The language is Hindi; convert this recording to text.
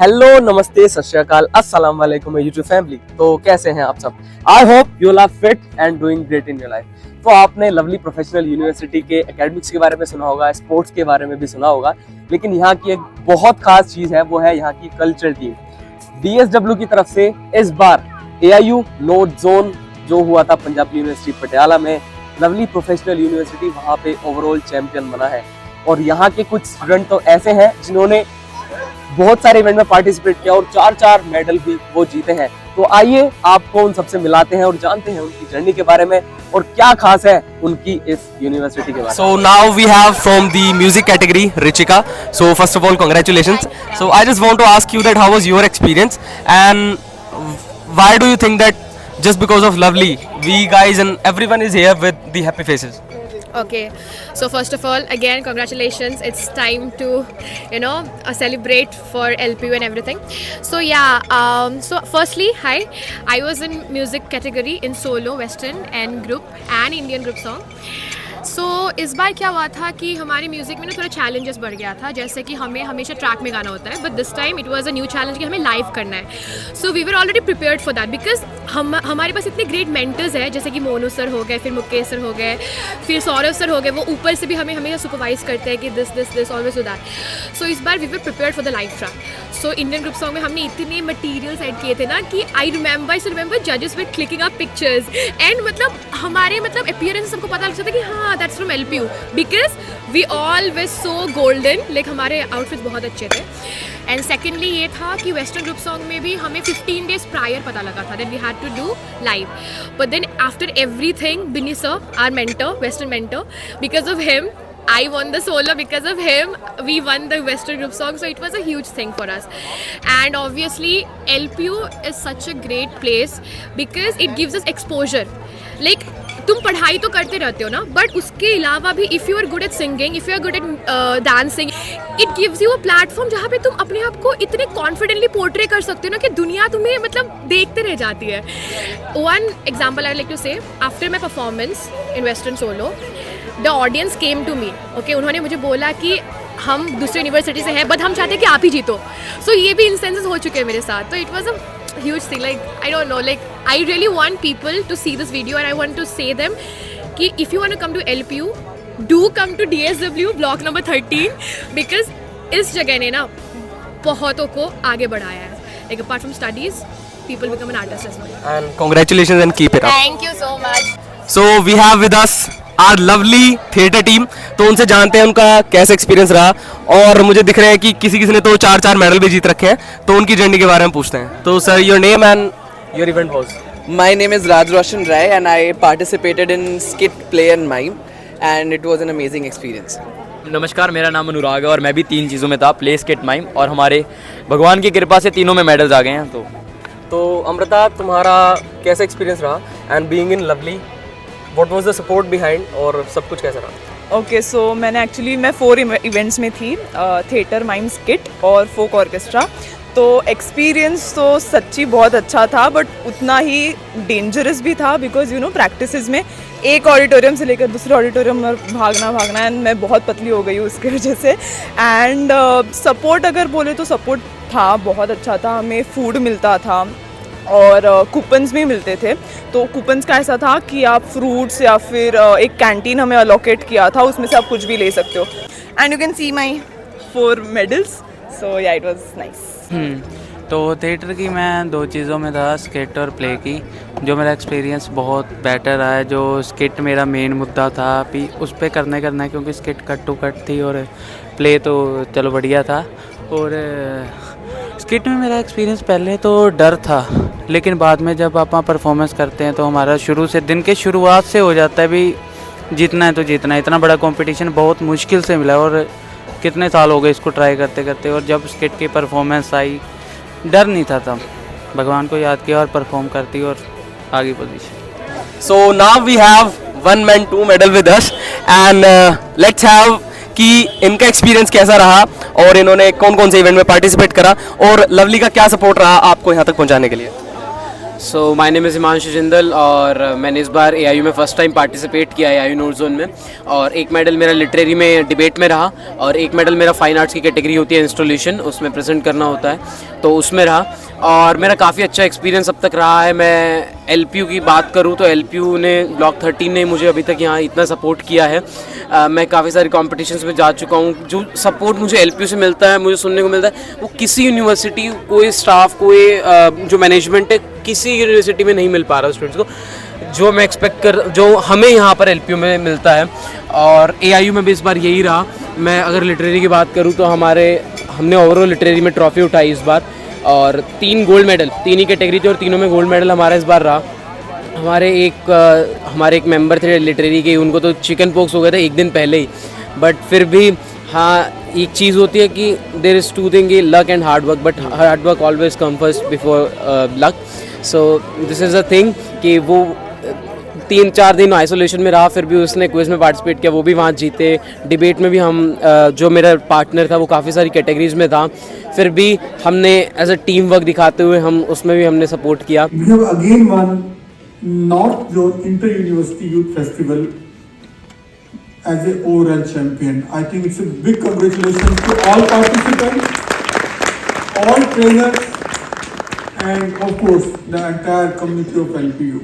हेलो नमस्ते सत श्री अकाल अस्सलाम वालेकुम यूट्यूब फैमिली। तो कैसे हैं आप सब? I hope you are fit and doing great in your life. तो आपने लवली प्रोफेशनल यूनिवर्सिटी के एकेडमिक्स के बारे में सुना होगा, स्पोर्ट्स के बारे में भी सुना होगा, लेकिन यहाँ की एक बहुत खास चीज़ है, वो है यहाँ की कल्चरल टीम। DSW की तरफ से इस बार AIU नॉर्थ जोन जो हुआ था पंजाब यूनिवर्सिटी पटियाला में, लवली प्रोफेशनल यूनिवर्सिटी वहाँ पे ओवरऑल चैंपियन बना है। और यहाँ के कुछ स्टूडेंट तो ऐसे हैं जिन्होंने बहुत सारे इवेंट में पार्टिसिपेट किया और 4 मेडल भी वो जीते हैं। तो आइए आपको उन सबसे मिलाते हैं और जानते हैं उनकी जर्नी के बारे में और क्या खास है उनकी इस यूनिवर्सिटी के बारे में। So now we have from the music category Richika. So first of all congratulations. So I just want to ask you that how was your experience and why do you think that just because of Lovely we guys and everyone is here with the happy faces? Okay, so first of all, again, congratulations. It's time to, celebrate for LPU and everything. So yeah, so firstly, hi. I was in music category in solo, western and group and Indian group song. सो इस बार क्या हुआ था कि हमारी म्यूज़िक में ना थोड़ा चैलेंजेस बढ़ गया था, जैसे कि हमें हमेशा ट्रैक में गाना होता है, but this time it was a new challenge कि हमें लाइव करना है। So we were already prepared for that because हमारे पास इतने ग्रेट मेंटर्स हैं, जैसे कि मोनू सर हो गए, फिर मुकेश सर हो गए, फिर सौरभ सर हो गए, वो ऊपर से भी हमें हमेशा सुपरवाइज करते हैं कि this always do that. So इस बार we were prepared for the live track. So Indian group song में हमने इतने मटीरियल्स ऐड किए थे ना कि आई रिमेंबर जजेस वर क्लिकिंग अप पिक्चर्स एंड मतलब हमारे अपीयरेंस हमको पता लग सकता है कि हाँ that's from LPU because we all were so golden, like हमारे आउटफिट्स बहुत अच्छे थे। एंड सेकेंडली ये था कि वेस्टर्न ग्रुप सॉन्ग में भी हमें 15 days प्रायर पता लगा था that we had to do live, but then after everything Bini sir our mentor, western mentor, because of him I won the solo, because of him we won the western group song, so it was a huge thing for us. And obviously LPU is such a great place because it gives us exposure. Like तुम पढ़ाई तो करते रहते हो ना, बट उसके अलावा भी if you are good at singing, if you are good at dancing, it gives you a platform जहाँ पे तुम अपने आप को इतने कॉन्फिडेंटली पोर्ट्रे कर सकते हो ना कि दुनिया तुम्हें देखते रह जाती है। One example I like to say, after my performance in western solo the audience came to me, okay, उन्होंने मुझे बोला कि हम दूसरी यूनिवर्सिटी से हैं बट हम चाहते हैं कि आप ही जीतो। सो ये भी इंस्टेंसेस हो चुके हैं मेरे साथ, तो it was a huge thing. Like I don't know, like I really want people to see this video and I want to say them कि if you want to come to LPU, do come to DSW block number 13 because इस जगह ने ना बहुतों को आगे बढ़ाया है। Like apart from studies, people become an artist as well. And congratulations and keep it up. Thank you so much. So we have with us our lovely theatre team. तो उनसे जानते हैं उनका कैसा एक्सपीरियंस रहा, और मुझे दिख रहा है कि किसी ने तो 4 मेडल भी जीत रखे हैं, तो उनकी जर्नी के बारे में पूछते हैं। तो sir, your name and your event was? My name is Raj Roshan Rai and I participated in skit, play and mime and it was an amazing experience. नमस्कार, मेरा नाम अनुराग है और मैं भी 3 चीज़ों में था, प्ले, स्किट, माइम, और हमारे भगवान की कृपा से तीनों में मेडल्स आ गए हैं। तो अमृता, तुम्हारा कैसा एक्सपीरियंस रहा and being in lovely, what was the support behind और सब कुछ कैसा रहा? ओके, सो मैं 4 इवेंट्स में थी, थिएटर, माइम, स्किट और फोक ऑर्केस्ट्रा। तो एक्सपीरियंस तो सच्ची बहुत अच्छा था, बट उतना ही डेंजरस भी था बिकॉज प्रैक्टिसेस में एक ऑडिटोरियम से लेकर दूसरे ऑडिटोरियम में भागना एंड मैं बहुत पतली हो गई हूँ उसके वजह से। एंड सपोर्ट अगर बोले तो सपोर्ट था, बहुत अच्छा था, हमें फूड मिलता था और कूपन्स भी मिलते थे। तो कूपन्स का ऐसा था कि आप फ्रूट्स या फिर एक कैंटीन हमें अलोकेट किया था, उसमें से आप कुछ भी ले सकते हो। And you can see my 4 medals, so yeah it was nice. तो थिएटर की मैं 2 चीज़ों में था, स्किट और प्ले की, जो मेरा एक्सपीरियंस बहुत बेटर रहा है। जो स्किट मेरा मेन मुद्दा था अभी उस पर करना है, क्योंकि स्किट कट टू कट थी और प्ले तो चलो बढ़िया था। और स्किट में मेरा एक्सपीरियंस पहले तो डर था, लेकिन बाद में जब आप परफॉर्मेंस करते हैं तो हमारा शुरू से दिन के शुरुआत से हो जाता है भी जीतना है तो जीतना है। इतना बड़ा कंपटीशन बहुत मुश्किल से मिला और कितने साल हो गए इसको ट्राई करते करते, और जब स्किट की परफॉर्मेंस आई डर नहीं था, तब भगवान को याद किया और परफॉर्म करती और आगे position. So now we have 1 man 2 medal with us and let's have कि इनका एक्सपीरियंस कैसा रहा और इन्होंने कौन कौन से इवेंट में पार्टिसिपेट करा और लवली का क्या सपोर्ट रहा आपको यहाँ तक पहुँचाने के लिए। So my name is Himanshu Jindal और मैंने इस बार AIU में फ़र्स्ट टाइम पार्टिसिपेट किया है AIU नोट जोन में, और एक मेडल मेरा लिटरेरी में डिबेट में रहा और एक मेडल मेरा फाइन आर्ट्स की कैटेगरी होती है इंस्टॉलेशन, उसमें प्रेजेंट करना होता है तो उसमें रहा। और मेरा काफ़ी अच्छा एक्सपीरियंस अब तक रहा है। मैं LPU की बात करूँ तो LPU ने ब्लॉक 13 ने मुझे अभी तक यहाँ इतना सपोर्ट किया है। मैं काफ़ी सारे कॉम्पिटिशन्स में जा चुका हूँ। जो सपोर्ट मुझे LPU से मिलता है, मुझे सुनने को मिलता है, वो किसी यूनिवर्सिटी, कोई स्टाफ, कोई जो मैनेजमेंट है, किसी यूनिवर्सिटी में नहीं मिल पा रहा स्टूडेंट्स को, जो मैं जो हमें यहाँ पर LPU में मिलता है। और AIU में भी इस बार यही रहा। मैं अगर लिटरेरी की बात करूँ तो हमने ओवरऑल लिटरेरी में ट्रॉफी उठाई इस बार, और 3 गोल्ड मेडल, 3 ही कैटेगरी थी और तीनों में गोल्ड मेडल हमारा इस बार रहा। हमारे एक मेंबर थे लिटरेरी के, उनको तो चिकन पॉक्स हो गया था एक दिन पहले ही, बट फिर भी हाँ, एक चीज़ होती है कि there is two thing, luck and hard work, but hard work always come first before luck. So this is a thing कि वो 3-4 दिन आइसोलेशन में रहा, फिर भी उसने क्विज में पार्टिसिपेट किया, वो भी वहाँ जीते। डिबेट में भी हम जो मेरा पार्टनर था वो काफ़ी सारी कैटेगरीज में था, फिर भी हमने एज अ टीम वर्क दिखाते हुए उसमें भी हमने सपोर्ट किया। We have again won North Zone Inter-University Youth Festival as a overall champion. I think it's a big congratulations to all participants, all trainers, and of course the entire community of LPU.